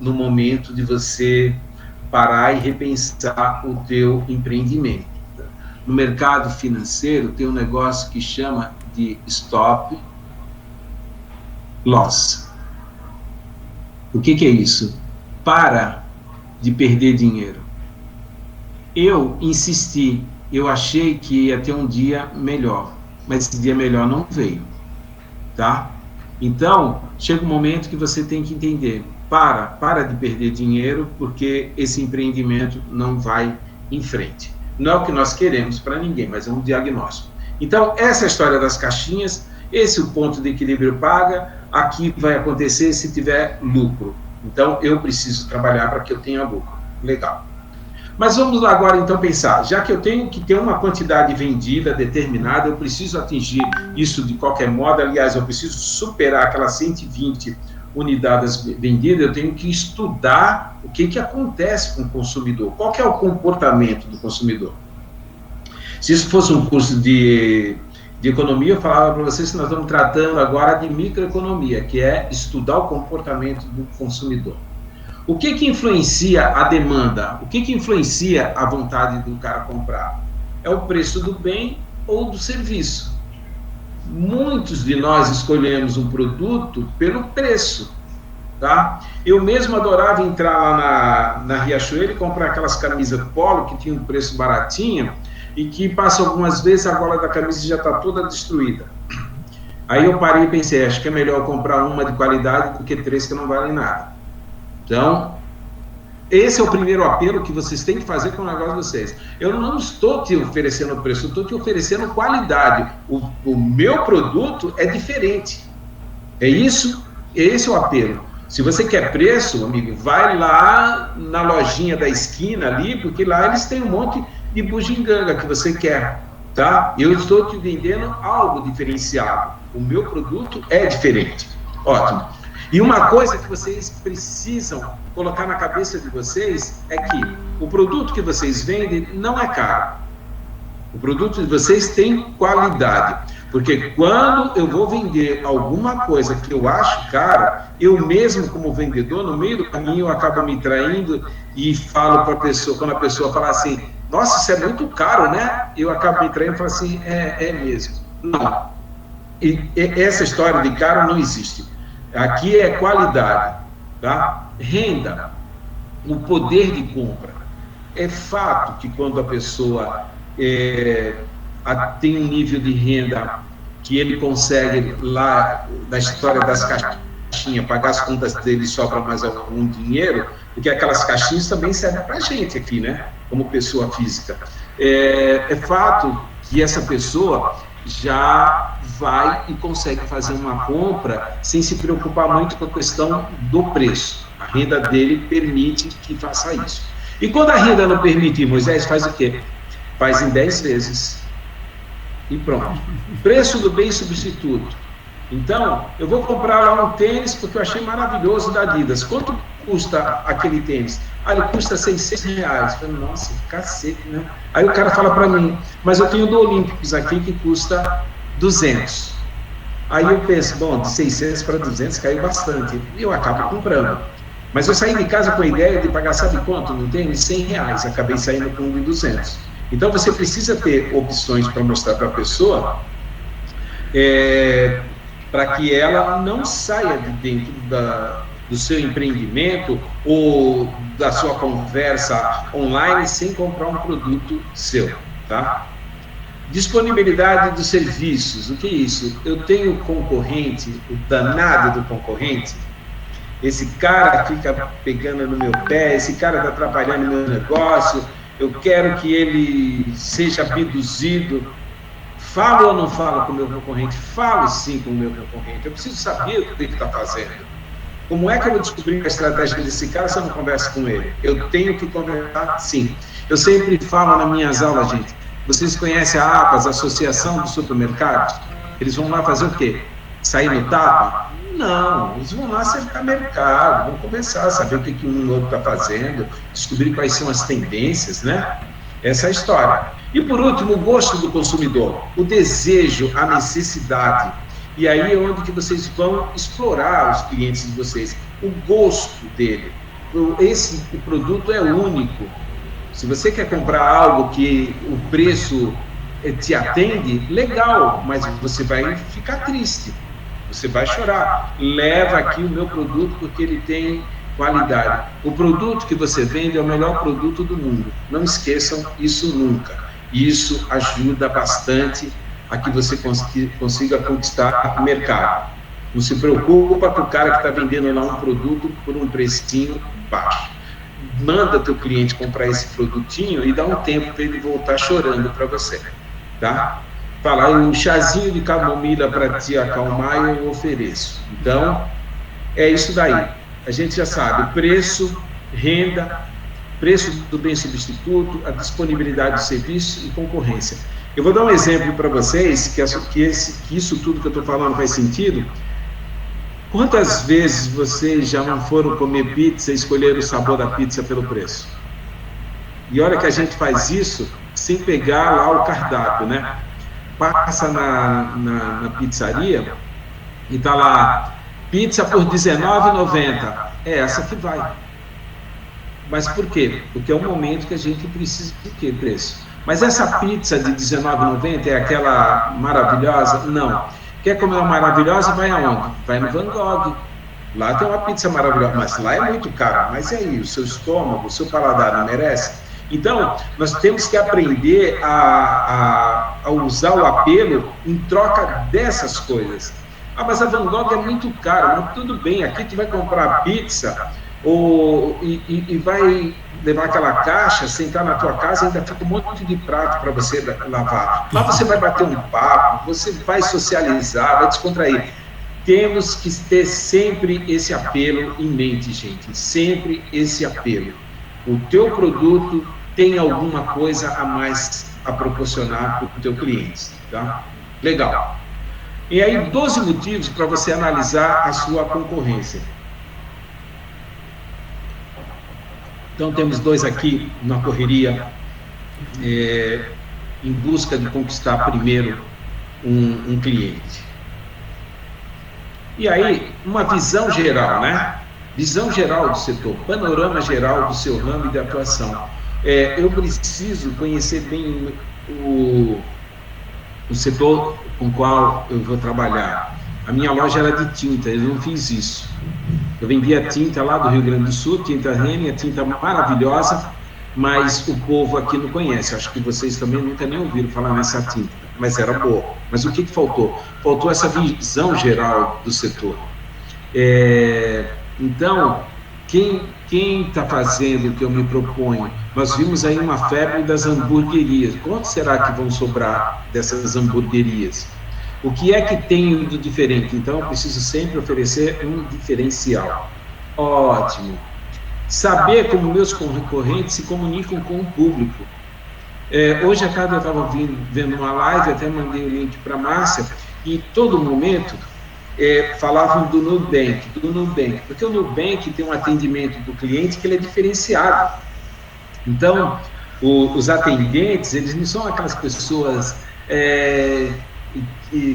no momento de você parar e repensar o teu empreendimento. No mercado financeiro tem um negócio que chama de stop loss. O que é isso? Para de perder dinheiro. Eu insisti, eu achei que ia ter um dia melhor, mas esse dia melhor não veio, tá? Então, chega um momento que você tem que entender, para de perder dinheiro, porque esse empreendimento não vai em frente. Não é o que nós queremos para ninguém, mas é um diagnóstico. Então, essa é a história das caixinhas, esse é o ponto de equilíbrio paga, aqui vai acontecer se tiver lucro. Então, eu preciso trabalhar para que eu tenha lucro. Legal. Mas vamos lá agora, então, pensar. Já que eu tenho que ter uma quantidade vendida determinada, eu preciso atingir isso de qualquer modo. Aliás, eu preciso superar aquelas 120 unidades vendidas. Eu tenho que estudar o que acontece com o consumidor. Qual que é o comportamento do consumidor? Se isso fosse um curso de economia, eu falava para vocês que nós estamos tratando agora de microeconomia, que é estudar o comportamento do consumidor. O que influencia a demanda? O que influencia a vontade do cara comprar? É o preço do bem ou do serviço. Muitos de nós escolhemos um produto pelo preço, tá? Eu mesmo adorava entrar lá na Riachuelo e comprar aquelas camisas polo que tinham um preço baratinho e que passa algumas vezes a gola da camisa já está toda destruída. Aí eu parei e pensei, acho que é melhor comprar uma de qualidade do que 3 que não valem nada. Então, esse é o primeiro apelo que vocês têm que fazer com o negócio de vocês. Eu não estou te oferecendo preço, eu estou te oferecendo qualidade. O meu produto é diferente. É isso, esse é o apelo. Se você quer preço, amigo, vai lá na lojinha da esquina ali, porque lá eles têm um monte de bugiganga que você quer, tá? Eu estou te vendendo algo diferenciado. O meu produto é diferente. Ótimo. E uma coisa que vocês precisam colocar na cabeça de vocês é que o produto que vocês vendem não é caro. O produto de vocês tem qualidade. Porque quando eu vou vender alguma coisa que eu acho caro, eu mesmo como vendedor, no meio do caminho, eu acabo me traindo e falo para a pessoa, quando a pessoa fala assim, nossa, isso é muito caro, né? Eu acabo me traindo e falo assim, é mesmo. Não. E essa história de caro não existe. Aqui é qualidade, tá? Renda, o poder de compra. É fato que quando a pessoa tem um nível de renda que ele consegue lá, na história das caixinhas, pagar as contas dele e sobra mais algum dinheiro, porque aquelas caixinhas também servem para a gente aqui, né? Como pessoa física. É fato que essa pessoa já vai e consegue fazer uma compra sem se preocupar muito com a questão do preço. A renda dele permite que faça isso. E quando a renda não permite, Moisés faz o quê? Faz em 10 vezes. E pronto. Preço do bem substituto. Então, eu vou comprar lá um tênis porque eu achei maravilhoso da Adidas. Quanto custa aquele tênis? Ele custa R$600. Eu falei, nossa, cacete, né? Aí o cara fala para mim, mas eu tenho do Olímpicos aqui que custa 200. Aí eu penso, bom, de 600 para 200 caiu bastante. E eu acabo comprando. Mas eu saí de casa com a ideia de pagar, sabe quanto no tênis? R$100. Acabei saindo com um de 200. Então você precisa ter opções para mostrar para a pessoa, para que ela não saia de dentro do seu empreendimento ou da sua conversa online sem comprar um produto seu, tá? Disponibilidade dos serviços, o que é isso? Eu tenho concorrente, o danado do concorrente, esse cara fica pegando no meu pé, esse cara está atrapalhando meu negócio, eu quero que ele seja abduzido. Falo ou não falo com o meu concorrente? Falo sim com o meu concorrente. Eu preciso saber o que ele está fazendo. Como é que eu vou descobrir a estratégia desse cara se eu não converso com ele? Eu tenho que conversar sim. Eu sempre falo nas minhas aulas, gente, vocês conhecem a APAS, a Associação dos Supermercados? Eles vão lá fazer o quê? Sair no tapa? Não, eles vão lá cercar mercado, vão conversar, saber o que um outro está fazendo, descobrir quais são as tendências, né? Essa é a história. E por último, o gosto do consumidor, o desejo, a necessidade. E aí é onde que vocês vão explorar os clientes de vocês, o gosto dele. esse produto é único. Se você quer comprar algo que o preço te atende, legal, mas você vai ficar triste, você vai chorar. Leva aqui o meu produto porque ele tem qualidade. O produto que você vende é o melhor produto do mundo. Não esqueçam isso nunca. Isso ajuda bastante a que você consiga conquistar o mercado. Não se preocupa com o cara que está vendendo lá um produto por um precinho baixo. Manda teu cliente comprar esse produtinho e dá um tempo para ele voltar chorando para você, tá? Fala, um chazinho de camomila para te acalmar eu ofereço. Então, é isso daí. A gente já sabe, preço, renda, preço do bem substituto, a disponibilidade do serviço e concorrência. Eu vou dar um exemplo para vocês, que isso tudo que eu estou falando faz sentido. Quantas vezes vocês já não foram comer pizza e escolheram o sabor da pizza pelo preço? E olha que a gente faz isso sem pegar lá o cardápio, né? Passa na pizzaria e tá lá, pizza por R$19,90. É essa que vai. Mas por quê? Porque é um momento que a gente precisa de quê? Preço. Mas essa pizza de R$19,90 é aquela maravilhosa? Não. Quer comer uma maravilhosa? Vai aonde? Vai no Van Gogh. Lá tem uma pizza maravilhosa, mas lá é muito caro. Mas e aí, o seu estômago, o seu paladar não merece? Então, nós temos que aprender a usar o apelo em troca dessas coisas. Ah, mas a Van Gogh é muito cara. Mas tudo bem, aqui tu vai comprar pizza e vai levar aquela caixa, sentar na tua casa e ainda fica um monte de prato para você lavar. Lá você vai bater um papo, você vai socializar, vai descontrair. Temos que ter sempre esse apelo em mente, gente. Sempre esse apelo. O teu produto tem alguma coisa a mais a proporcionar para o teu cliente, tá? Legal. E aí, 12 motivos para você analisar a sua concorrência. Então, temos 2 aqui na correria, em busca de conquistar primeiro um cliente. E aí, uma visão geral, né? Visão geral do setor, panorama geral do seu ramo de atuação. Eu preciso conhecer bem o setor com o qual eu vou trabalhar. A minha loja era de tinta, eu não fiz isso. Eu vendia tinta lá do Rio Grande do Sul, tinta Renner, tinta maravilhosa, mas o povo aqui não conhece. Acho que vocês também nunca nem ouviram falar nessa tinta, mas era boa. Mas o que faltou? Faltou essa visão geral do setor. Então, quem está fazendo o que eu me proponho? Nós vimos aí uma febre das hamburguerias. Quanto será que vão sobrar dessas hamburguerias? O que é que tem de diferente? Então, eu preciso sempre oferecer um diferencial. Ótimo. Saber como meus concorrentes se comunicam com o público. Hoje, à tarde, eu estava vendo uma live, até mandei o link para a Márcia, e em todo momento falavam do Nubank, porque o Nubank tem um atendimento do cliente que ele é diferenciado. Então, os atendentes, eles não são aquelas pessoas...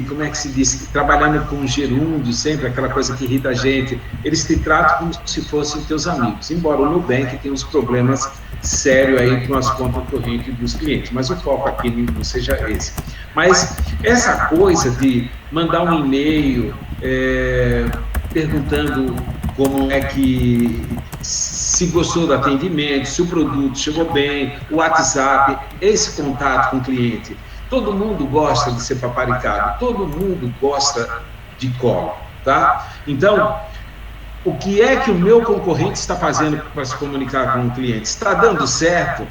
como é que se diz, trabalhando com gerúndio, sempre aquela coisa que irrita a gente, eles te tratam como se fossem teus amigos, embora o Nubank tenha uns problemas sérios aí com as contas correntes dos clientes, mas o foco aqui não seja esse. Mas essa coisa de mandar um e-mail perguntando como é que, se gostou do atendimento, se o produto chegou bem, o WhatsApp, esse contato com o cliente. Todo mundo gosta de ser paparicado, todo mundo gosta de colo, tá? Então, o que é que o meu concorrente está fazendo para se comunicar com o cliente? Está dando certo?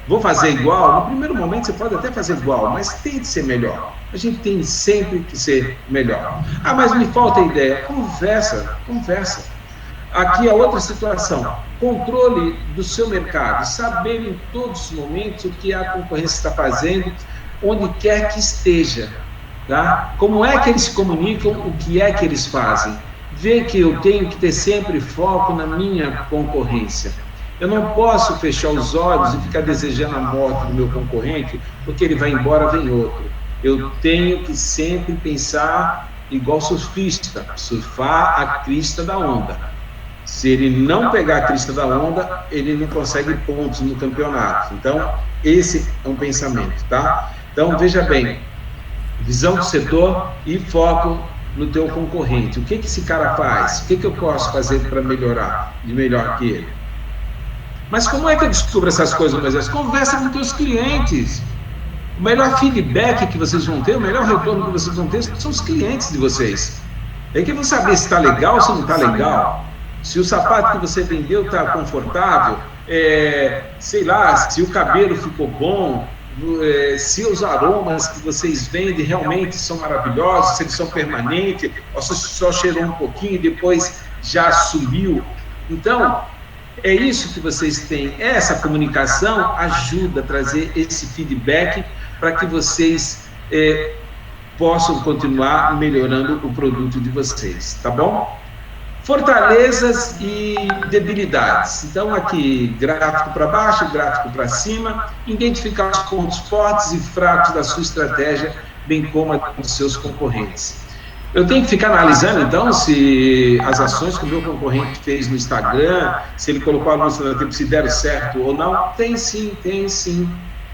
Vou fazer igual? No primeiro momento você pode até fazer igual, mas tem de ser melhor. A gente tem sempre que ser melhor. Ah, mas me falta ideia. Conversa. Aqui é outra situação. Controle do seu mercado, saber em todos os momentos o que a concorrência está fazendo, onde quer que esteja, tá? Como é que eles se comunicam, o que é que eles fazem? Ver que eu tenho que ter sempre foco na minha concorrência. Eu não posso fechar os olhos e ficar desejando a morte do meu concorrente, porque ele vai embora, vem outro. Eu tenho que sempre pensar igual surfista, surfar a crista da onda. Se ele não pegar a crista da onda, ele não consegue pontos no campeonato. Então, esse é um pensamento, tá? Então, veja bem, visão do setor e foco no teu concorrente. O que esse cara faz? O que eu posso fazer para melhorar, de melhor que ele? Mas como é que eu descubro essas coisas, Moisés? Conversa com teus clientes. O melhor feedback que vocês vão ter, o melhor retorno que vocês vão ter são os clientes de vocês. É que vão saber se está legal ou se não está legal. Se o sapato que você vendeu está confortável, sei lá, se o cabelo ficou bom, se os aromas que vocês vendem realmente são maravilhosos, se eles são permanentes, ou se só cheirou um pouquinho e depois já sumiu. Então, é isso que vocês têm. Essa comunicação ajuda a trazer esse feedback para que vocês possam continuar melhorando o produto de vocês, tá bom? Fortalezas e debilidades. Então, aqui, gráfico para baixo, gráfico para cima, identificar os pontos fortes e fracos da sua estratégia, bem como a dos seus concorrentes. Eu tenho que ficar analisando, então, se as ações que o meu concorrente fez no Instagram, se ele colocou a anúncio na tempo, se deram certo ou não. Tem sim, tem sim.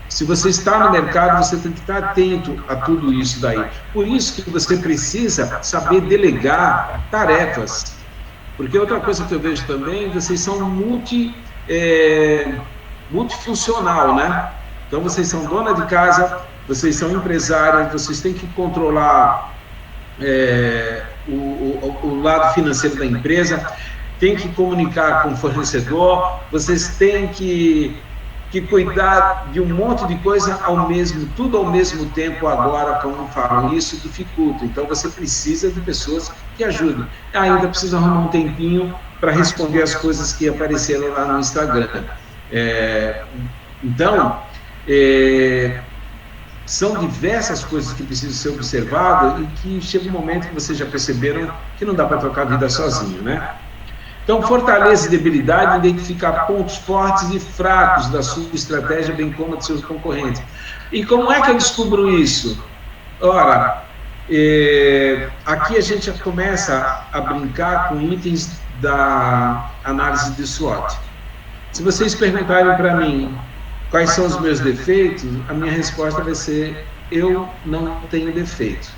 Se você está no mercado, você tem que estar atento a tudo isso daí. Por isso que você precisa saber delegar tarefas. Porque outra coisa que eu vejo também, vocês são multifuncional, né? Então, vocês são dona de casa, vocês são empresárias, vocês têm que controlar o lado financeiro da empresa, tem que comunicar com o fornecedor, vocês têm que cuidar de um monte de coisa tudo ao mesmo tempo agora, como falam, isso dificulta. Então, você precisa de pessoas que ajudem. Ainda precisa arrumar um tempinho para responder as coisas que apareceram lá no Instagram. Então, são diversas coisas que precisam ser observadas e que chega um momento que vocês já perceberam que não dá para tocar a vida sozinho, né? Então, fortaleza e debilidade, identificar pontos fortes e fracos da sua estratégia, bem como dos seus concorrentes. E como é que eu descubro isso? Ora, aqui a gente já começa a brincar com itens da análise de SWOT. Se vocês perguntarem para mim quais são os meus defeitos, a minha resposta vai ser: eu não tenho defeito.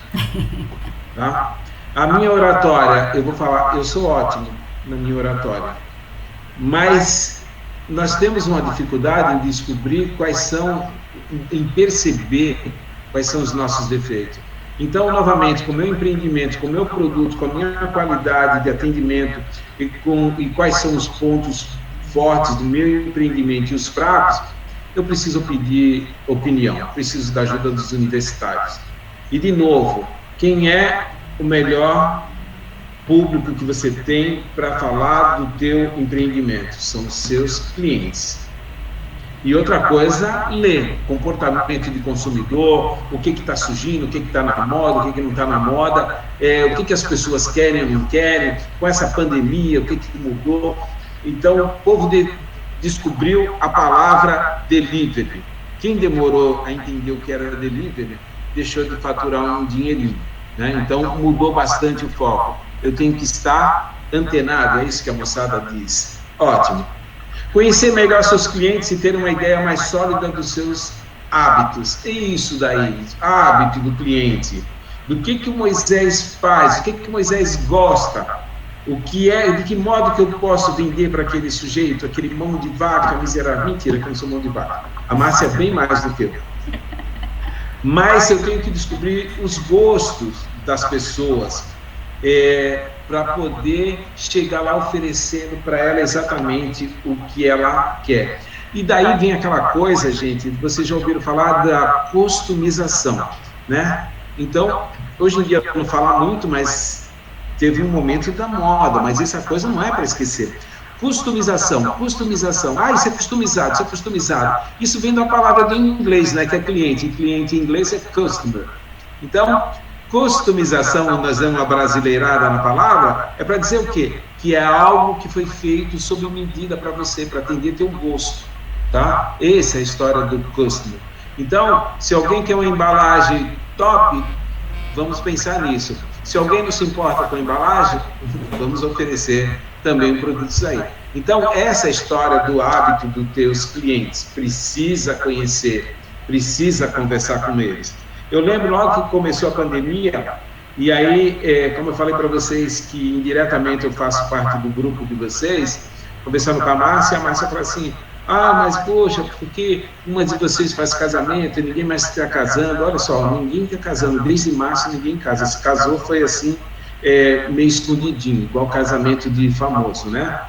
Tá? A minha oratória, eu vou falar, eu sou ótimo na minha oratória, mas nós temos uma dificuldade em descobrir em perceber quais são os nossos defeitos. Então, novamente, com o meu empreendimento, com o meu produto, com a minha qualidade de atendimento e quais são os pontos fortes do meu empreendimento e os fracos, eu preciso pedir opinião, preciso da ajuda dos universitários. E, de novo, quem é o melhor público que você tem para falar do teu empreendimento? São os seus clientes. E outra coisa, ler comportamento de consumidor, o que está surgindo, o que está na moda, o que não está na moda, o que as pessoas querem ou não querem, com essa pandemia, o que mudou. Então, o povo descobriu a palavra delivery. Quem demorou a entender o que era delivery, deixou de faturar um dinheirinho, né? Então, mudou bastante o foco. Eu tenho que estar antenado, é isso que a moçada diz. Ótimo. Conhecer melhor seus clientes e ter uma ideia mais sólida dos seus hábitos. É isso daí, hábito do cliente. Do que o Moisés faz, o que o Moisés gosta, de que modo que eu posso vender para aquele sujeito, aquele mão de vaca miserável. Mentira, que eu não sou mão de vaca. A Márcia é bem mais do que eu. Mas eu tenho que descobrir os gostos das pessoas, para poder chegar lá oferecendo para ela exatamente o que ela quer. E daí vem aquela coisa, gente, vocês já ouviram falar da customização, né? Então, hoje em dia, não falar muito, mas teve um momento da moda, mas essa coisa não é para esquecer. Customização. Isso é customizado, isso é customizado. Isso vem da palavra do inglês, né, que é cliente. Cliente em inglês é customer. Então, customização, nós damos uma brasileirada na palavra, é para dizer o quê? Que é algo que foi feito sob medida para você, para atender teu gosto, tá? Essa é a história do customer. Então, se alguém quer uma embalagem top, vamos pensar nisso. Se alguém não se importa com a embalagem, vamos oferecer também o produto sair. Então, essa história do hábito dos teus clientes, precisa conhecer, precisa conversar com eles. Eu lembro logo que começou a pandemia, e aí, como eu falei para vocês que indiretamente eu faço parte do grupo de vocês, conversando com a Márcia falou assim, mas poxa, porque uma de vocês faz casamento e ninguém mais está casando, olha só, ninguém está casando, desde março ninguém casa, se casou foi assim, meio escondidinho, igual casamento de famoso, né?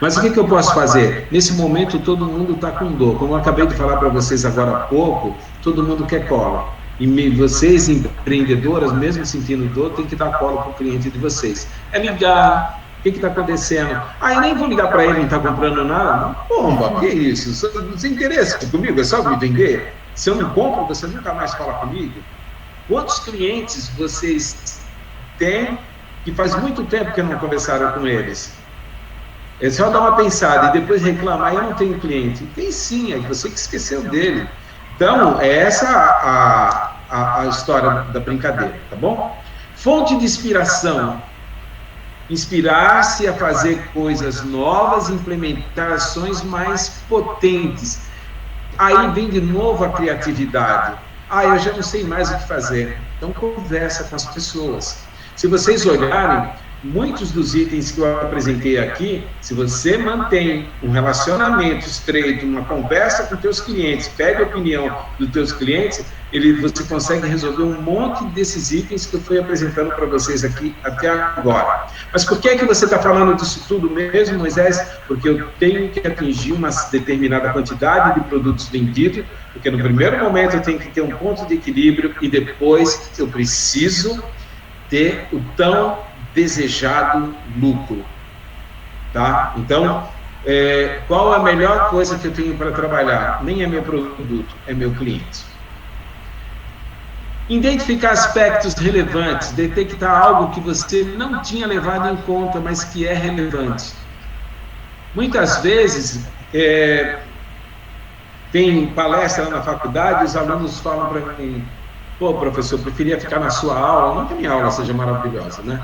Mas o que eu posso fazer? Nesse momento todo mundo está com dor, como eu acabei de falar para vocês agora há pouco, todo mundo quer cola. E vocês, empreendedoras, mesmo sentindo dor, tem que dar cola para o cliente de vocês. É ligar, o que está acontecendo? Eu nem vou ligar para ele, não está comprando nada. Pomba, que isso? Você interessa comigo? É só me vender? Se eu não compro, você nunca mais fala comigo? Quantos clientes vocês têm que faz muito tempo que não conversaram com eles? É só dar uma pensada e depois reclamar, eu não tenho cliente. Tem sim, é você que esqueceu dele. Então, é essa a história da brincadeira, tá bom? Fonte de inspiração. Inspirar-se a fazer coisas novas, implementar ações mais potentes. Aí vem de novo a criatividade. Eu já não sei mais o que fazer. Então, conversa com as pessoas. Se vocês olharem, muitos dos itens que eu apresentei aqui, se você mantém um relacionamento estreito, uma conversa com teus clientes, pede a opinião dos teus clientes, você consegue resolver um monte desses itens que eu fui apresentando para vocês aqui até agora. Mas por que você está falando disso tudo mesmo, Moisés? Porque eu tenho que atingir uma determinada quantidade de produtos vendidos, porque no primeiro momento eu tenho que ter um ponto de equilíbrio e depois eu preciso ter o tão desejado lucro, tá? Então, qual a melhor coisa que eu tenho para trabalhar? Nem é meu produto, é meu cliente. Identificar aspectos relevantes, detectar algo que você não tinha levado em conta, mas que é relevante. Muitas vezes, tem palestra lá na faculdade, os alunos falam para mim, pô, professor, eu preferia ficar na sua aula, não que a minha aula seja maravilhosa, né?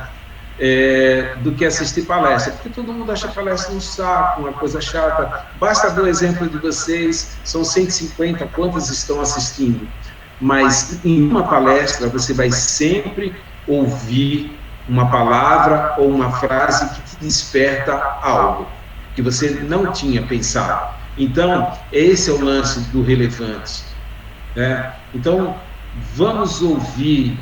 Do que assistir palestra, porque todo mundo acha palestra um saco, uma coisa chata. Basta dar o exemplo de vocês, são 150, quantas estão assistindo? Mas em uma palestra você vai sempre ouvir uma palavra ou uma frase que te desperta algo que você não tinha pensado. Então, esse é o lance do relevante, né? Então, vamos ouvir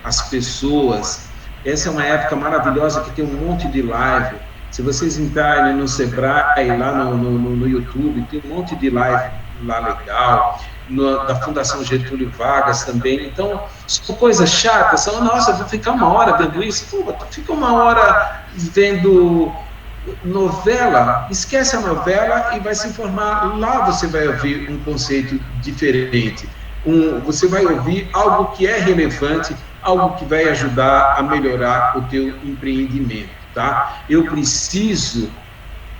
as pessoas. Essa é uma época maravilhosa que tem um monte de live. Se vocês entrarem no Sebrae, lá no YouTube, tem um monte de live lá legal, da Fundação Getúlio Vargas também. Então, são coisas chatas. Nossa, vou ficar uma hora vendo isso. Pô, fica uma hora vendo novela, esquece a novela e vai se informar. Lá você vai ouvir um conceito diferente. Você vai ouvir algo que é relevante, algo que vai ajudar a melhorar o teu empreendimento, tá? Eu preciso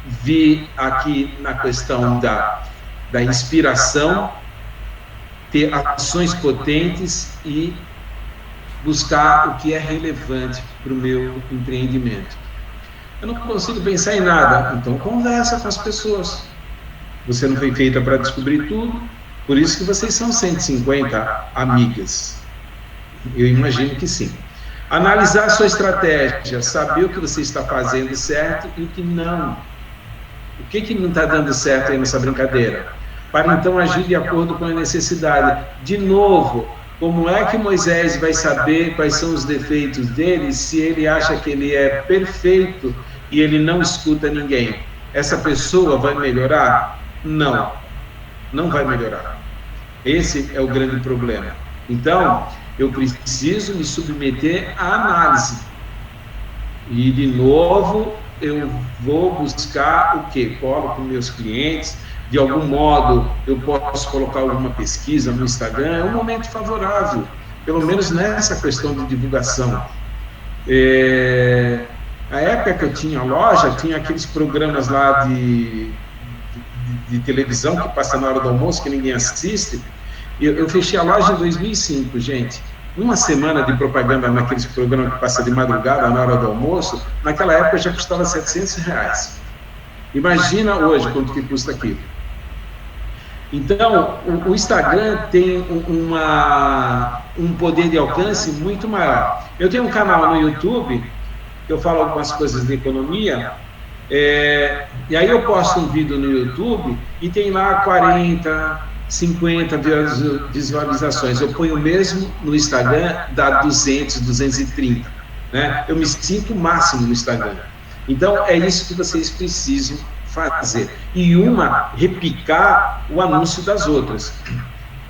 vir aqui na questão da inspiração, ter ações potentes e buscar o que é relevante para o meu empreendimento. Eu não consigo pensar em nada, então conversa com as pessoas. Você não foi feita para descobrir tudo, por isso que vocês são 150 amigas. Eu imagino que sim. Analisar a sua estratégia, saber o que você está fazendo certo e o que não. O que não está dando certo aí nessa brincadeira? Para então agir de acordo com a necessidade. De novo, como é que Moisés vai saber quais são os defeitos dele se ele acha que ele é perfeito e ele não escuta ninguém? Essa pessoa vai melhorar? Não, não vai melhorar. Esse é o grande problema. Então, eu preciso me submeter à análise. E, de novo, eu vou buscar o quê? Colo com meus clientes. De algum modo, eu posso colocar alguma pesquisa no Instagram. É um momento favorável, pelo menos nessa questão de divulgação. Na época que eu tinha loja, tinha aqueles programas lá de televisão que passa na hora do almoço, que ninguém assiste. Eu fechei a loja em 2005, gente. uma semana de propaganda naqueles programas que passa de madrugada, na hora do almoço, naquela época já custava R$ 700. Imagina hoje quanto que custa aquilo. Então, o Instagram tem um poder de alcance muito maior. Eu tenho um canal no YouTube, que eu falo algumas coisas de economia, e aí eu posto um vídeo no YouTube e tem lá 40, 50 visualizações. Eu ponho o mesmo no Instagram, dá 200, 230. Né? Eu me sinto o máximo no Instagram. Então, é isso que vocês precisam fazer. E repicar o anúncio das outras.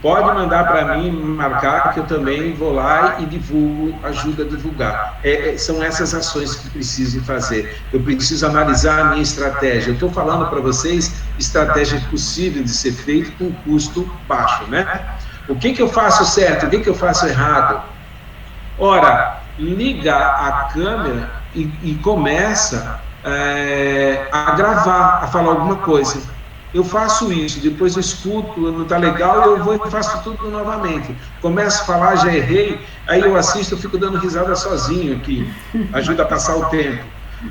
Pode mandar para mim, marcar, que eu também vou lá e divulgo, ajudo a divulgar. São essas ações que preciso fazer. Eu preciso analisar a minha estratégia. Eu estou falando para vocês estratégia possível de ser feita com custo baixo, né? O que eu faço certo, o que eu faço errado? Ora, liga a câmera e começa a gravar, a falar alguma coisa. Eu faço isso, depois eu escuto, não está legal, eu vou e faço tudo novamente. Começo a falar, já errei, aí eu assisto, eu fico dando risada sozinho aqui, ajuda a passar o tempo.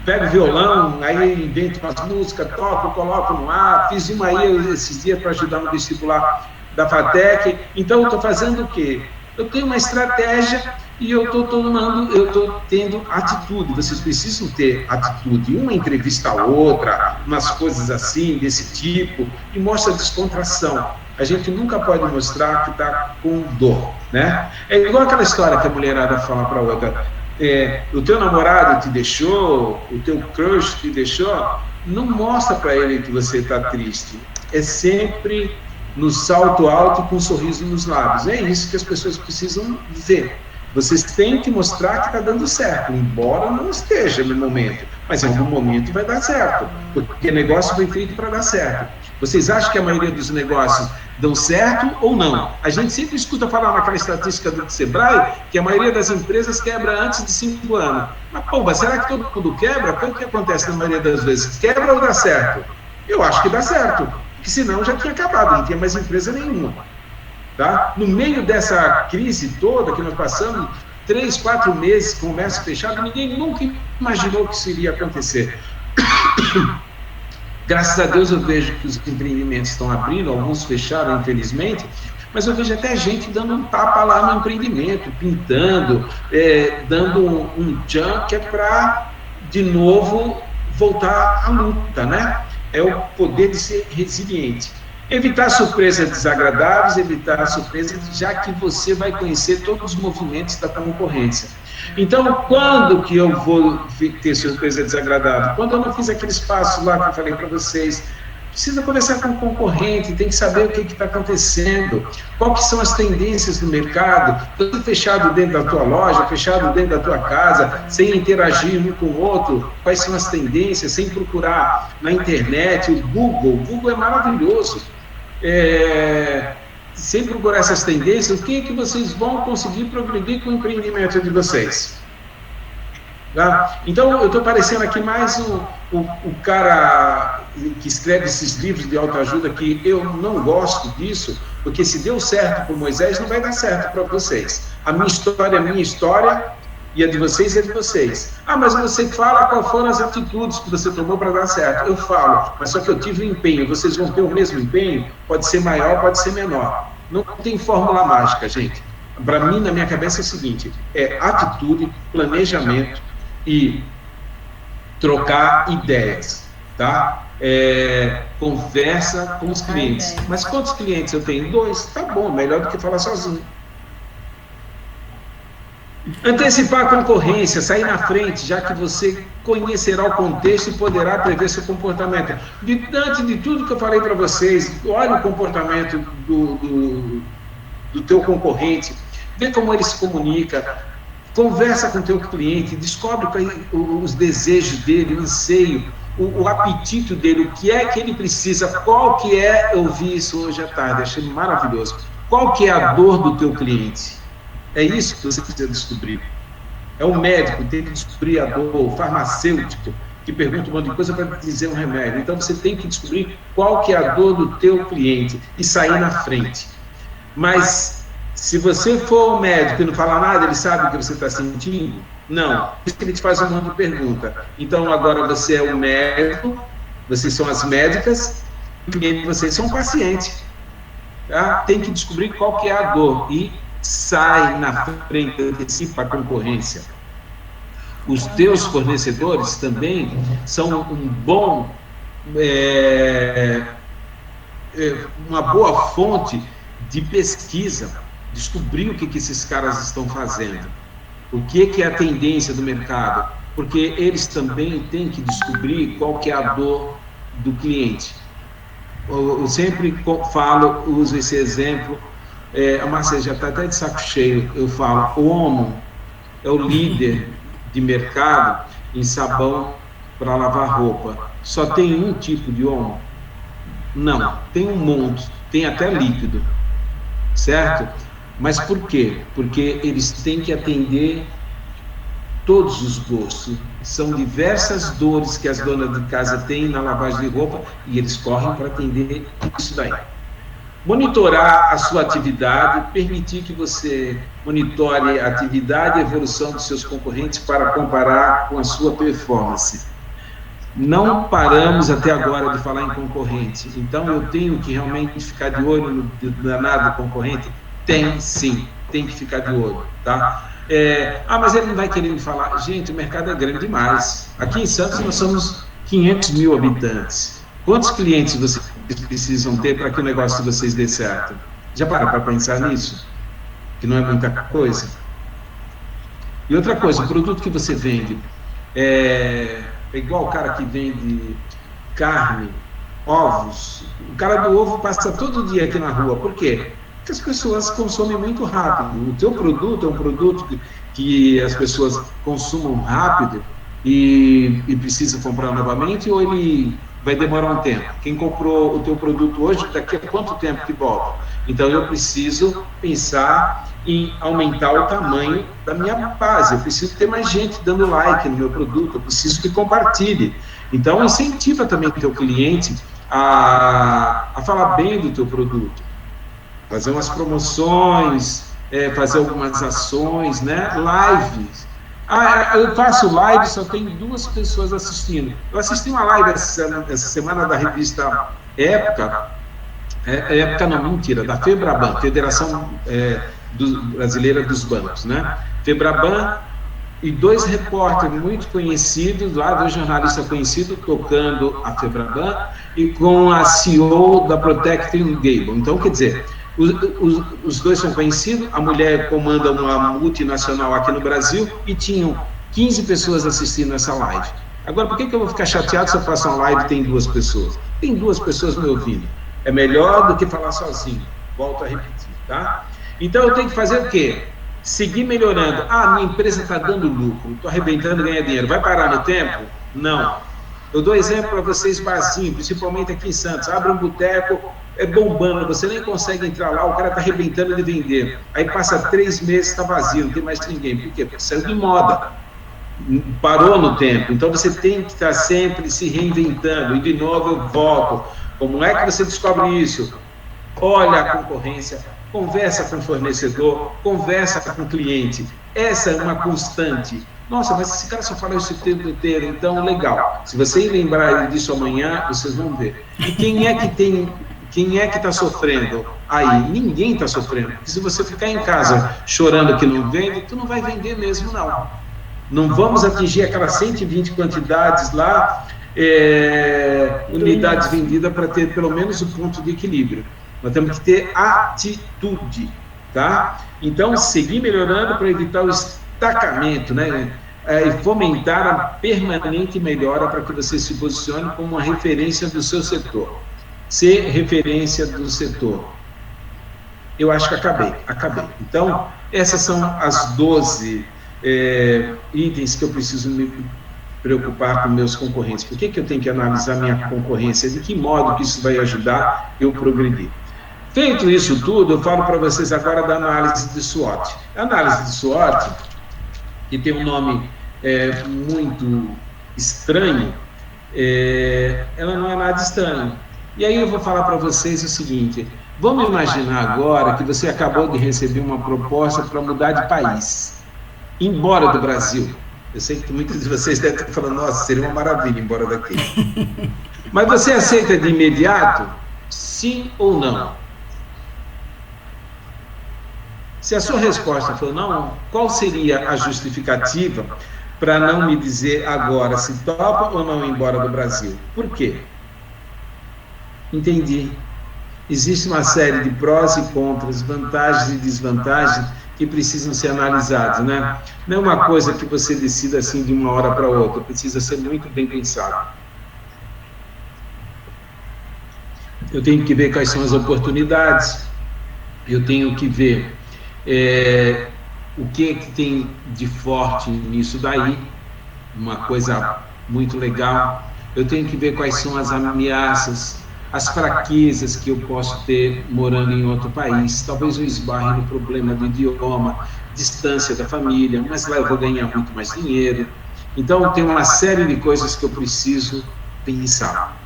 Pego o violão, aí invento umas músicas, toco, coloco no ar, fiz uma aí esses dias para ajudar no vestibular da FATEC. Então eu estou fazendo o quê? Eu tenho uma estratégia e eu estou tendo atitude. Vocês precisam ter atitude. Uma entrevista a outra, umas coisas assim, desse tipo, e mostra descontração. A gente nunca pode mostrar que está com dor, né? É igual aquela história que a mulherada fala para a outra. O teu namorado te deixou, o teu crush te deixou, não mostra para ele que você está triste. É sempre no salto alto com um sorriso nos lábios. É isso que as pessoas precisam ver. Vocês têm que mostrar que está dando certo, embora não esteja no momento, mas em algum momento vai dar certo, porque negócio foi feito para dar certo. Vocês acham que a maioria dos negócios dão certo ou não? A gente sempre escuta falar naquela estatística do Sebrae que a maioria das empresas quebra antes de 5 anos. Mas, pô, será que todo mundo quebra? O que acontece na maioria das vezes? Quebra ou dá certo? Eu acho que dá certo, porque senão já tinha acabado, não tinha mais empresa nenhuma. Tá? No meio dessa crise toda que nós passamos, 3, 4 meses, comércio fechado, ninguém nunca imaginou que isso iria acontecer. Graças a Deus eu vejo que os empreendimentos estão abrindo, alguns fecharam, infelizmente, mas eu vejo até gente dando um tapa lá no empreendimento, pintando, dando um tchan, que é para, de novo, voltar à luta, né? É o poder de ser resiliente. Evitar surpresas desagradáveis, evitar surpresas, já que você vai conhecer todos os movimentos da concorrência. Então, quando que eu vou ter surpresa desagradável? Quando eu não fiz aqueles passos lá que eu falei para vocês. Precisa conversar com o concorrente, tem que saber o que está acontecendo, quais são as tendências do mercado, tudo fechado dentro da tua loja, fechado dentro da tua casa, sem interagir um com o outro, quais são as tendências, sem procurar na internet, o Google é maravilhoso. Sem procurar essas tendências, o que é que vocês vão conseguir progredir com o empreendimento de vocês? Tá? Então, eu estou parecendo aqui mais o cara que escreve esses livros de autoajuda, que eu não gosto disso, porque se deu certo para Moisés, não vai dar certo para vocês. A minha história é a minha história, e a de vocês é de vocês. Ah, mas você fala quais foram as atitudes que você tomou para dar certo. Eu falo, mas só que eu tive um empenho. Vocês vão ter o mesmo empenho? Pode ser maior, pode ser menor. Não tem fórmula mágica, gente. Para mim, na minha cabeça, é o seguinte: atitude, planejamento e trocar ideias, tá? Conversa com os clientes. Mas quantos clientes eu tenho? 2. Tá bom, melhor do que falar sozinho. Antecipar a concorrência, sair na frente, já que você conhecerá o contexto e poderá prever seu comportamento. Diante de tudo que eu falei para vocês, olha o comportamento do teu concorrente, vê como ele se comunica, conversa com o teu cliente, descobre os desejos dele, o anseio, o apetite dele, o que é que ele precisa, qual que é, eu vi isso hoje à tarde, achei maravilhoso, qual que é a dor do teu cliente? É isso que você precisa descobrir. É o médico, tem que descobrir a dor, o farmacêutico, que pergunta um monte de coisa para dizer um remédio. Então, você tem que descobrir qual que é a dor do teu cliente e sair na frente. Mas Se você for o médico e não falar nada, ele sabe o que você está sentindo? Não. Por isso que ele te faz um monte de pergunta. Então, agora você é o médico, vocês são as médicas, e vocês são o paciente. Tá? Tem que descobrir qual que é a dor e sai na frente, antecipa a concorrência. Os teus fornecedores também são uma boa fonte de pesquisa, descobrir o que esses caras estão fazendo, o que é a tendência do mercado, porque eles também têm que descobrir qual que é a dor do cliente. Eu sempre uso esse exemplo, a Márcia já está até de saco cheio, eu falo, o Omo é o líder de mercado em sabão para lavar roupa. Só tem um tipo de Omo? Não, tem um monte, tem até líquido, certo? Mas por quê? Porque eles têm que atender todos os gostos. São diversas dores que as donas de casa têm na lavagem de roupa e eles correm para atender isso daí. Monitorar a sua atividade, permitir que você monitore a atividade e a evolução dos seus concorrentes para comparar com a sua performance. Não paramos até agora de falar em concorrente, então eu tenho que realmente ficar de olho no danado concorrente? Tem sim, tem que ficar de olho, tá? Mas ele não vai querer me falar. Gente, o mercado é grande demais. Aqui em Santos nós somos 500 mil habitantes. Quantos clientes vocês precisam ter para que o negócio de vocês dê certo? Já para pensar nisso? Que não é muita coisa. E outra coisa, o produto que você vende é igual o cara que vende carne, ovos. O cara do ovo passa todo dia aqui na rua. Por quê? Porque as pessoas consomem muito rápido. O teu produto é um produto que as pessoas consumam rápido e precisam comprar novamente, ou ele vai demorar um tempo? Quem comprou o teu produto hoje, daqui a quanto tempo que volta? Então, eu preciso pensar em aumentar o tamanho da minha base, eu preciso ter mais gente dando like no meu produto, eu preciso que compartilhe. Então, incentiva também o teu cliente a falar bem do teu produto, fazer umas promoções, fazer algumas ações, né? Lives. Eu faço live, só tem 2 pessoas assistindo. Eu assisti uma live essa semana da revista Época, Época não, mentira, da FEBRABAN, Federação Brasileira dos Bancos, né? FEBRABAN e 2 repórteres muito conhecidos, lá 2 jornalistas conhecidos, tocando a FEBRABAN e com a CEO da Procter & Gamble. Então, quer dizer, os 2 são conhecidos, a mulher comanda uma multinacional aqui no Brasil e tinham 15 pessoas assistindo essa live. Agora, por que eu vou ficar chateado se eu faço uma live e tem 2 pessoas? Tem 2 pessoas me ouvindo. É melhor do que falar sozinho. Volto a repetir, tá? Então, eu tenho que fazer o quê? Seguir melhorando. Minha empresa está dando lucro, estou arrebentando, ganhar dinheiro. Vai parar no tempo? Não. Eu dou exemplo para vocês barzinho, principalmente aqui em Santos. Abre um boteco, bombando, você nem consegue entrar lá, o cara está arrebentando de vender. Aí passa 3 meses, está vazio, não tem mais ninguém. Por quê? Porque saiu de moda. Parou no tempo. Então você tem que estar sempre se reinventando. E de novo eu volto. Como é que você descobre isso? Olha a concorrência, conversa com o fornecedor, conversa com o cliente. Essa é uma constante. Nossa, mas esse cara só fala isso o tempo inteiro, então legal. Se você lembrar disso amanhã, vocês vão ver. E quem é que está sofrendo? Aí, ninguém está sofrendo. Porque se você ficar em casa chorando que não vende, tu não vai vender mesmo, não. Não vamos atingir aquelas 120 quantidades lá, unidades vendidas para ter pelo menos o ponto de equilíbrio. Nós temos que ter atitude, tá? Então, seguir melhorando para evitar o destacamento, né? E fomentar a permanente melhora para que você se posicione como uma referência do seu setor. Ser referência do setor. Eu acho que acabei. Então, essas são as 12 itens que eu preciso me preocupar com meus concorrentes. Por que eu tenho que analisar minha concorrência? De que modo que isso vai ajudar eu progredir? Feito isso tudo, eu falo para vocês agora da análise de SWOT. A análise de SWOT, que tem um nome muito estranho, ela não é nada estranho. E aí eu vou falar para vocês o seguinte: vamos imaginar agora que você acabou de receber uma proposta para mudar de país, embora do Brasil. Eu sei que muitos de vocês devem estar falando, nossa, seria uma maravilha ir embora daqui. Mas você aceita de imediato? Sim ou não? Se a sua resposta for não, qual seria a justificativa para não me dizer agora se topa ou não ir embora do Brasil? Por quê? Entendi. Existe uma série de prós e contras, vantagens e desvantagens que precisam ser analisados, né? Não é uma coisa que você decida assim de uma hora para outra, precisa ser muito bem pensado. Eu tenho que ver quais são as oportunidades, eu tenho que ver o que tem de forte nisso daí, uma coisa muito legal. Eu tenho que ver quais são as ameaças, as fraquezas que eu posso ter morando em outro país. Talvez eu esbarre no problema do idioma, distância da família, mas lá eu vou ganhar muito mais dinheiro. Então, tem uma série de coisas que eu preciso pensar.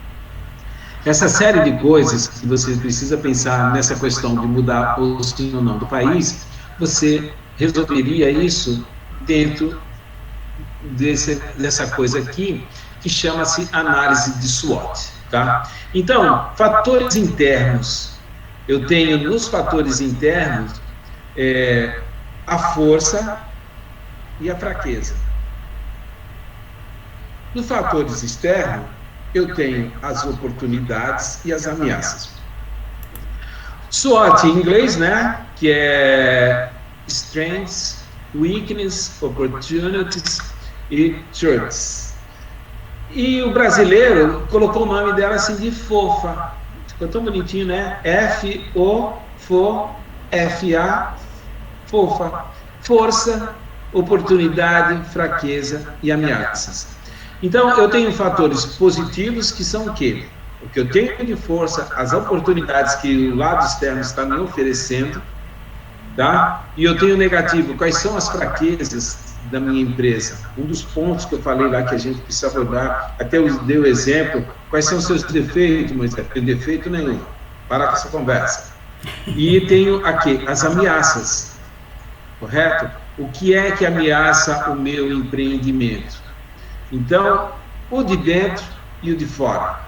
Essa série de coisas que você precisa pensar nessa questão de mudar ou sim ou não do país, você resolveria isso dentro dessa coisa aqui, que chama-se análise de SWOT. Tá? Então, fatores internos. Eu tenho nos fatores internos a força e a fraqueza. Nos fatores externos, eu tenho as oportunidades e as ameaças. SWOT em inglês, né? Que é Strengths, Weakness, Opportunities e Threats. E o brasileiro colocou o nome dela assim de fofa. Ficou tão bonitinho, né? F-O-F-A, fofa. Força, oportunidade, fraqueza e ameaças. Então, eu tenho fatores positivos que são o quê? O que eu tenho de força, as oportunidades que o lado externo está me oferecendo, tá? E eu tenho negativo, quais são as fraquezas da minha empresa. Um dos pontos que eu falei lá que a gente precisa rodar, até eu dei o exemplo, quais são os seus defeitos, mas não tem defeito nenhum. Para com essa conversa. E tenho aqui as ameaças, correto? O que é que ameaça o meu empreendimento? Então, o de dentro e o de fora.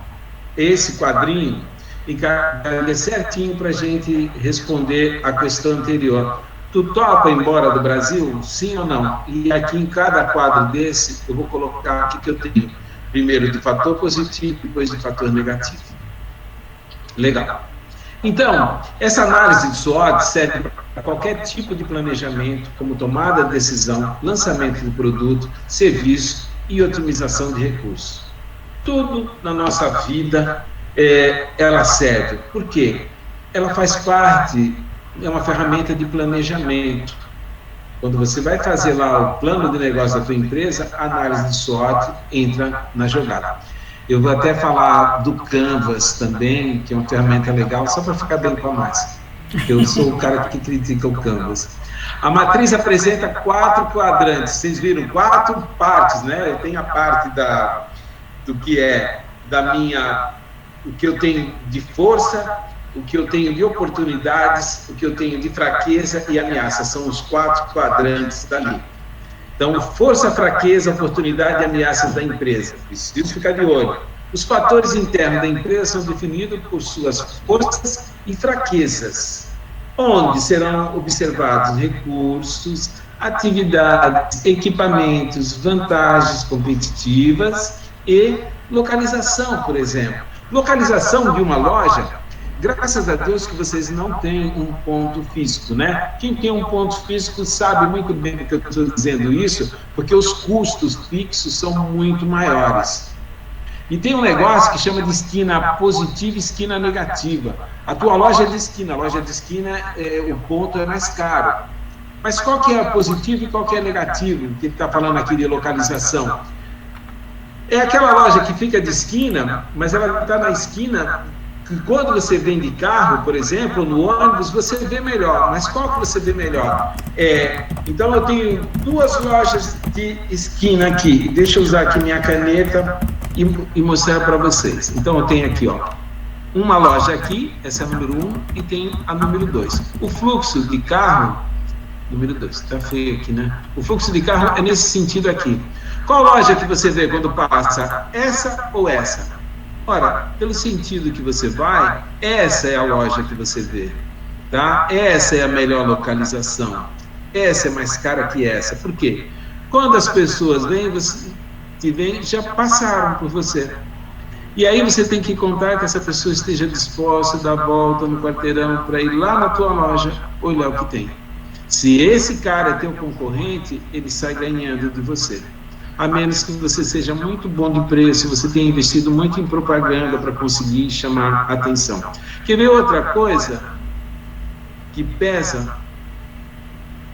Esse quadrinho fica certinho para a gente responder a questão anterior. Tu topa ir embora do Brasil? Sim ou não? E aqui em cada quadro desse, eu vou colocar o que eu tenho. Primeiro de fator positivo, depois de fator negativo. Legal. Então, essa análise de SWOT serve para qualquer tipo de planejamento, como tomada de decisão, lançamento de produto, serviço e otimização de recursos. Tudo na nossa vida, ela serve. Por quê? Ela faz parte, é uma ferramenta de planejamento. Quando você vai fazer lá o plano de negócio da tua empresa, a análise de SWOT entra na jogada. Eu vou até falar do Canvas também, que é uma ferramenta legal, só para ficar bem com a massa. Eu sou o cara que critica o Canvas. A matriz apresenta 4 quadrantes. Vocês viram 4 partes, né? Eu tenho a parte do que é da minha, o que eu tenho de força, o que eu tenho de oportunidades, o que eu tenho de fraqueza e ameaça. São os 4 quadrantes dali. Então, força, fraqueza, oportunidade e ameaças da empresa. Preciso ficar de olho. Os fatores internos da empresa são definidos por suas forças e fraquezas, onde serão observados recursos, atividades, equipamentos, vantagens competitivas e localização, por exemplo. Localização de uma loja, graças a Deus que vocês não têm um ponto físico, né? Quem tem um ponto físico sabe muito bem que eu estou dizendo isso, porque os custos fixos são muito maiores. E tem um negócio que chama de esquina positiva e esquina negativa. A tua loja é de esquina, a loja de esquina, o ponto é mais caro. Mas qual que é a positiva e qual que é a negativa, que ele está falando aqui de localização? É aquela loja que fica de esquina, mas ela está na esquina, que quando você vem de carro, por exemplo, no ônibus, você vê melhor. Mas qual que você vê melhor? Então eu tenho 2 lojas de esquina aqui. Deixa eu usar aqui minha caneta e mostrar para vocês. Então eu tenho aqui, ó, uma loja aqui, essa é a número 1, e tem a número 2. O fluxo de carro, número 2, está feio aqui, né? O fluxo de carro é nesse sentido aqui. Qual loja que você vê quando passa? Essa ou essa? Ora, pelo sentido que você vai, essa é a loja que você vê, tá? Essa é a melhor localização. Essa é mais cara que essa. Por quê? Quando as pessoas vêm, já passaram por você. E aí você tem que contar que essa pessoa esteja disposta a dar a volta no quarteirão para ir lá na tua loja olhar o que tem. Se esse cara é teu concorrente, ele sai ganhando de você. A menos que você seja muito bom de preço, você tenha investido muito em propaganda para conseguir chamar a atenção. Quer ver outra coisa que pesa?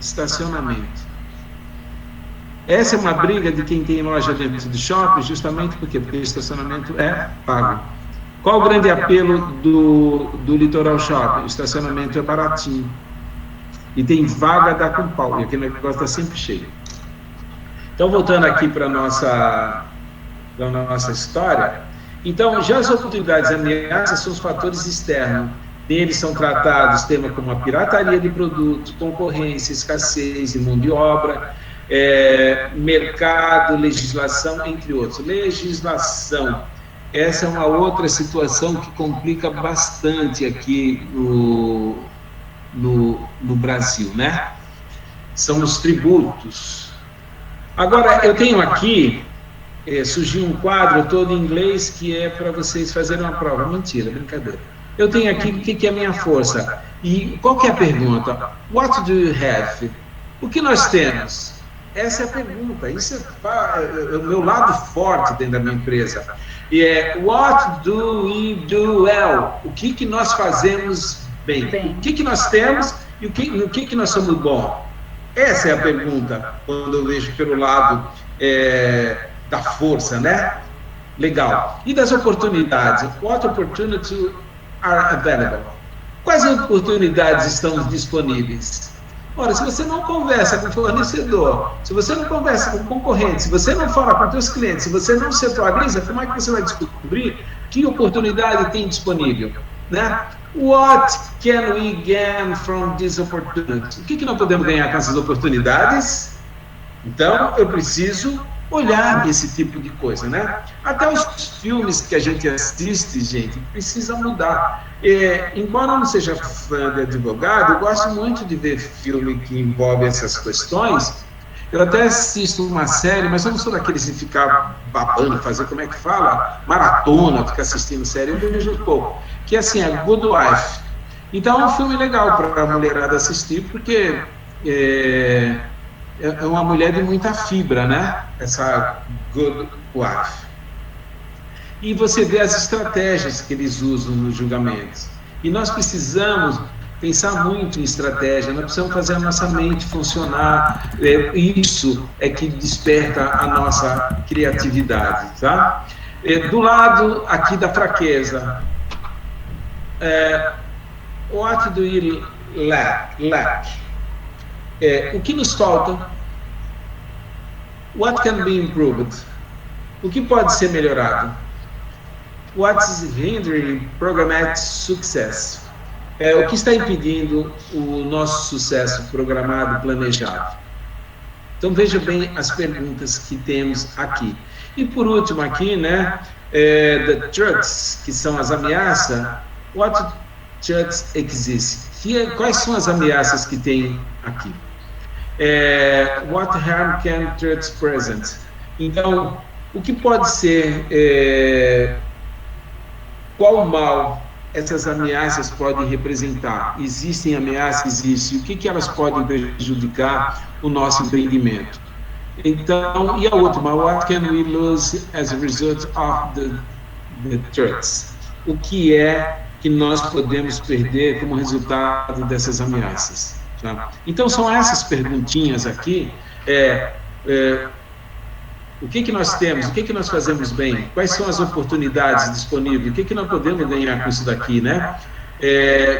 Estacionamento. Essa é uma briga de quem tem loja dentro do shopping, justamente porque o estacionamento é pago. Qual o grande apelo do Litoral Shopping? O estacionamento é baratinho. E tem vaga da com pau, e aquele negócio está sempre cheio. Então, voltando aqui para a nossa história, então, já as oportunidades e ameaças são os fatores externos. Deles são tratados temas como a pirataria de produtos, concorrência, escassez de mão de obra, mercado, legislação, entre outros. Legislação, essa é uma outra situação que complica bastante aqui no Brasil, né? São os tributos. Agora, eu tenho aqui, surgiu um quadro todo em inglês que é para vocês fazerem uma prova. Mentira, brincadeira. Eu tenho aqui o que é a minha força. E qual que é a pergunta? What do you have? O que nós temos? Essa é a pergunta. Isso é o meu lado forte dentro da minha empresa. E what do we do well? O que nós fazemos bem? O que nós temos e no que nós somos bons? Essa é a pergunta, quando eu vejo pelo lado da força, né? Legal. E das oportunidades? What opportunities are available? Quais oportunidades estão disponíveis? Ora, se você não conversa com o fornecedor, se você não conversa com o concorrente, se você não fala com os seus clientes, se você não se atualiza, como é que você vai descobrir que oportunidade tem disponível? Né? What can we gain from this opportunity? O que nós podemos ganhar com essas oportunidades? Então, eu preciso olhar esse tipo de coisa, né? Até os filmes que a gente assiste, gente, precisa mudar. Embora eu não seja fã de advogado, eu gosto muito de ver filme que envolve essas questões. Eu até assisto uma série, mas eu não sou daqueles de ficar babando, fazer, como é que fala? Maratona, ficar assistindo série, eu vejo um pouco. Que é assim, é Good Wife. Então é um filme legal para a mulherada assistir, porque é uma mulher de muita fibra, né? Essa Good Wife. E você vê as estratégias que eles usam nos julgamentos. E nós precisamos pensar muito em estratégia, nós precisamos fazer a nossa mente funcionar. Isso é que desperta a nossa criatividade, tá? Do lado aqui da fraqueza, what do you lack? O que nos falta? What can be improved? O que pode ser melhorado? What is hindering programmatic success? O que está impedindo o nosso sucesso programado, planejado? Então veja bem as perguntas que temos aqui. E por último aqui, né, the threats, que são as ameaças. What threats exist? Quais são as ameaças que tem aqui? What harm can threats present? Então, o que pode ser, qual mal essas ameaças podem representar? Existem ameaças? Existem. O que elas podem prejudicar o nosso empreendimento? Então, e a última, what can we lose as a result of the threats? O que é que nós podemos perder como resultado dessas ameaças? Tá? Então, são essas perguntinhas aqui. O que nós temos? O que nós fazemos bem? Quais são as oportunidades disponíveis? O que nós podemos ganhar com isso daqui, né?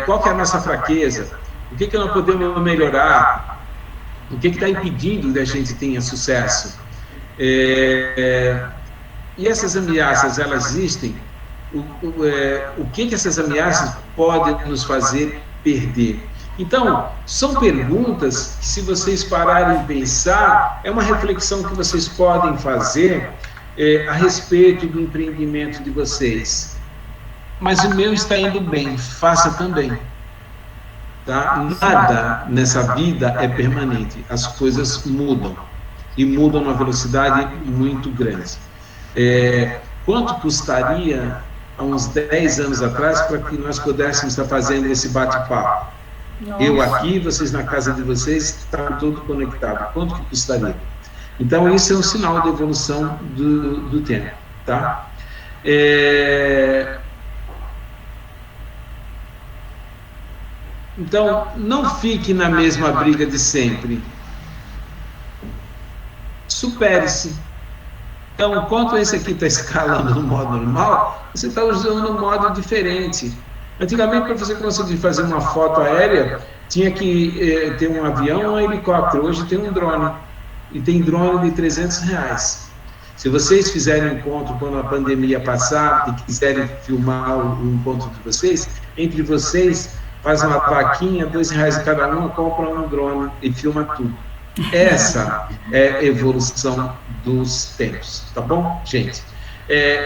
Qual que é a nossa fraqueza? O que nós podemos melhorar? O que está impedindo que a gente tenha sucesso? E essas ameaças, elas existem? o que essas ameaças podem nos fazer perder. Então, são perguntas que, se vocês pararem e pensar, é uma reflexão que vocês podem fazer a respeito do empreendimento de vocês. Mas o meu está indo bem, faça também. Tá? Nada nessa vida é permanente, as coisas mudam, e mudam numa velocidade muito grande. Quanto custaria, há uns 10 anos atrás, para que nós pudéssemos estar fazendo esse bate-papo? Eu aqui, vocês na casa de vocês, está tudo conectado. Quanto que custaria? Então, isso é um sinal de evolução do tempo. Tá? Então, não fique na mesma briga de sempre. Supere-se. Então, enquanto esse aqui está escalando no modo normal, você está usando um modo diferente. Antigamente, para você conseguir fazer uma foto aérea, tinha que ter um avião ou um helicóptero. Hoje tem um drone. E tem drone de R$300. Se vocês fizerem um encontro quando a pandemia passar e quiserem filmar o encontro de vocês, entre vocês, faz uma vaquinha, R$2 cada um, compra um drone e filma tudo. Essa é a evolução dos tempos, tá bom, gente?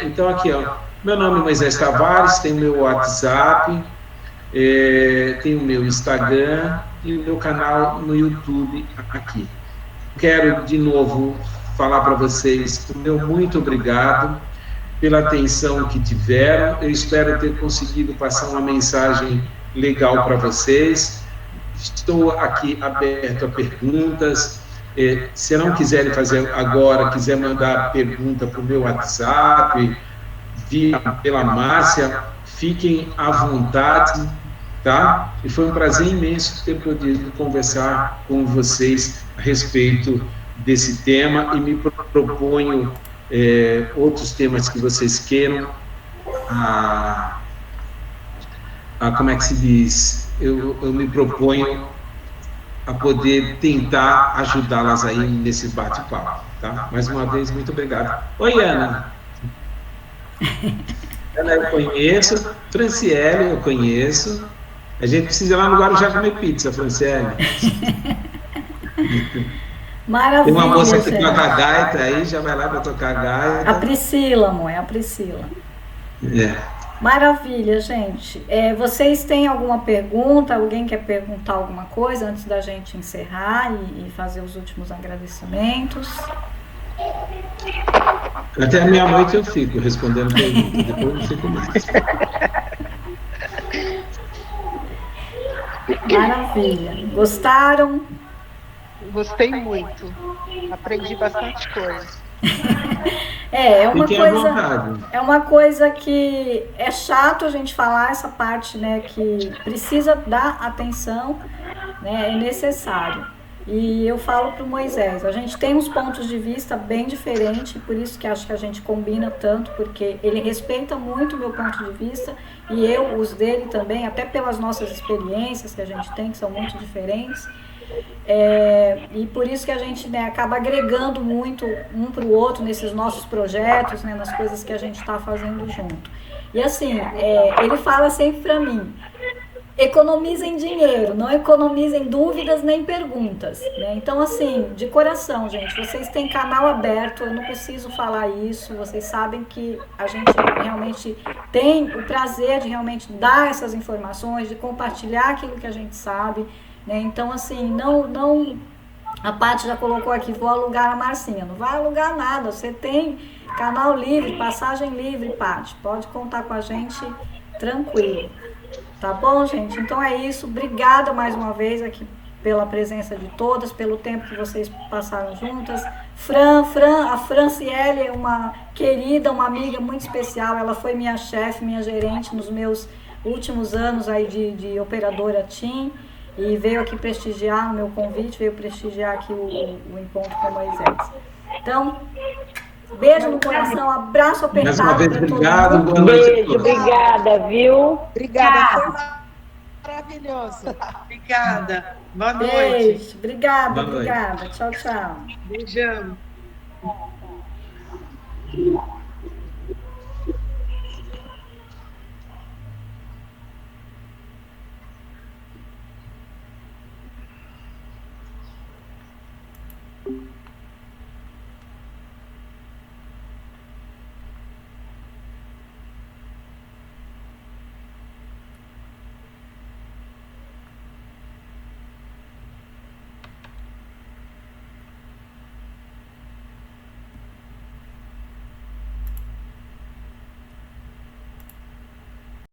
Então, aqui, ó, meu nome é Moisés Tavares, tem o meu WhatsApp, tem o meu Instagram e o meu canal no YouTube aqui. Quero, de novo, falar para vocês o meu muito obrigado pela atenção que tiveram. Eu espero ter conseguido passar uma mensagem legal para vocês. Estou aqui aberto a perguntas. Se não quiserem fazer agora, quiser mandar pergunta para o meu WhatsApp, pela Márcia, fiquem à vontade, tá? E foi um prazer imenso ter podido conversar com vocês a respeito desse tema, e me proponho outros temas que vocês queiram. Como é que se diz? Eu me proponho a poder tentar ajudá-las aí nesse bate-papo, tá? Mais uma vez, muito obrigado. Oi, Ana. Ana eu conheço, Franciele eu conheço. A gente precisa ir lá no Guarujá comer pizza, Franciele. Maravilha. Tem uma moça que toca gaita aí, já vai lá para tocar gaita. A Priscila, amor, é a Priscila. Maravilha, gente. Vocês têm alguma pergunta? Alguém quer perguntar alguma coisa antes da gente encerrar e fazer os últimos agradecimentos? Até a meia-noite eu fico respondendo perguntas, depois eu não fico mais. Maravilha. Gostaram? Gostei muito. Aprendi bastante coisa. É uma coisa que é chato a gente falar, essa parte, né, que precisa dar atenção, né, é necessário. E eu falo para o Moisés, a gente tem uns pontos de vista bem diferentes, por isso que acho que a gente combina tanto, porque ele respeita muito o meu ponto de vista e eu os dele também, até pelas nossas experiências que a gente tem, que são muito diferentes. E por isso que a gente, né, acaba agregando muito um para o outro nesses nossos projetos, né, nas coisas que a gente está fazendo junto. E assim, ele fala sempre para mim, economizem dinheiro, não economizem dúvidas nem perguntas, né? Então, assim, de coração, gente, vocês têm canal aberto, eu não preciso falar isso, vocês sabem que a gente realmente tem o prazer de realmente dar essas informações, de compartilhar aquilo que a gente sabe, né? Então, assim, não a Paty já colocou aqui, vou alugar a Marcinha, não vai alugar nada, você tem canal livre, passagem livre, Paty, pode contar com a gente tranquilo. Tá bom, gente? Então é isso. Obrigada mais uma vez aqui pela presença de todas, pelo tempo que vocês passaram juntas. A Franciele é uma querida, uma amiga muito especial. Ela foi minha chefe, minha gerente nos meus últimos anos aí de operadora TIM. E veio aqui prestigiar o meu convite, veio prestigiar aqui o encontro com Moisés. Então, beijo no coração, abraço apertado. Mais uma vez, obrigado. Boa noite. Beijo, obrigada, viu? Obrigada, foi maravilhoso. Obrigada. Boa noite. Beijo, obrigada, Boa noite. obrigada. Tchau, tchau. Beijão.